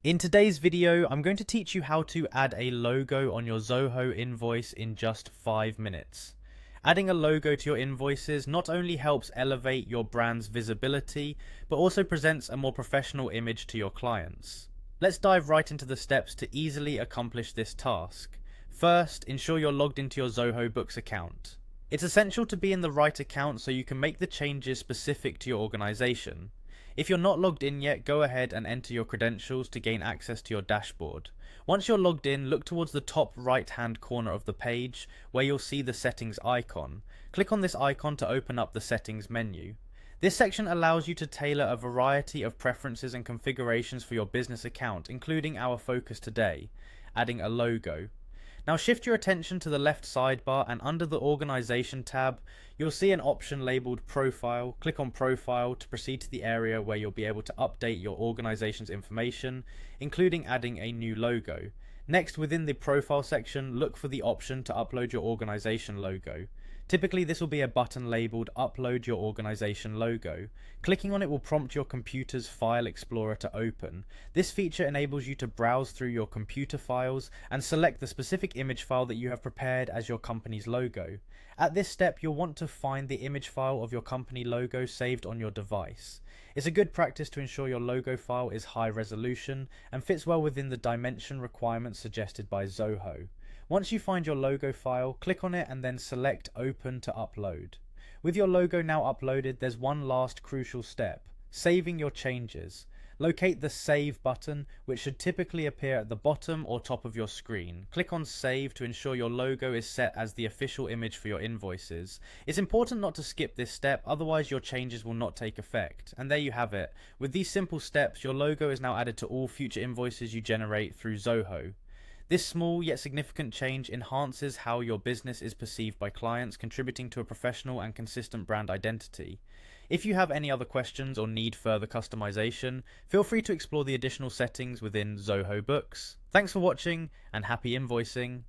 In today's video, I'm going to teach you how to add a logo on your Zoho invoice in just 5 minutes. Adding a logo to your invoices not only helps elevate your brand's visibility, but also presents a more professional image to your clients. Let's dive right into the steps to easily accomplish this task. First, ensure you're logged into your Zoho Books account. It's essential to be in the right account so you can make the changes specific to your organization. If you're not logged in yet, go ahead and enter your credentials to gain access to your dashboard. Once you're logged in, look towards the top right hand corner of the page where you'll see the settings icon. Click on this icon to open up the settings menu. This section allows you to tailor a variety of preferences and configurations for your business account, including our focus today, adding a logo. Now shift your attention to the left sidebar, and under the Organization tab, you'll see an option labeled Profile. Click on Profile to proceed to the area where you'll be able to update your organization's information, including adding a new logo. Next, within the Profile section, look for the option to upload your organization logo. Typically, this will be a button labeled Upload Your Organization Logo. Clicking on it will prompt your computer's File Explorer to open. This feature enables you to browse through your computer files and select the specific image file that you have prepared as your company's logo. At this step, you'll want to find the image file of your company logo saved on your device. It's a good practice to ensure your logo file is high resolution and fits well within the dimension requirements suggested by Zoho. Once you find your logo file, click on it and then select Open to upload. With your logo now uploaded, there's one last crucial step: saving your changes. Locate the Save button, which should typically appear at the bottom or top of your screen. Click on Save to ensure your logo is set as the official image for your invoices. It's important not to skip this step, otherwise your changes will not take effect. And there you have it. With these simple steps, your logo is now added to all future invoices you generate through Zoho. This small yet significant change enhances how your business is perceived by clients, contributing to a professional and consistent brand identity. If you have any other questions or need further customization, feel free to explore the additional settings within Zoho Books. Thanks for watching and happy invoicing.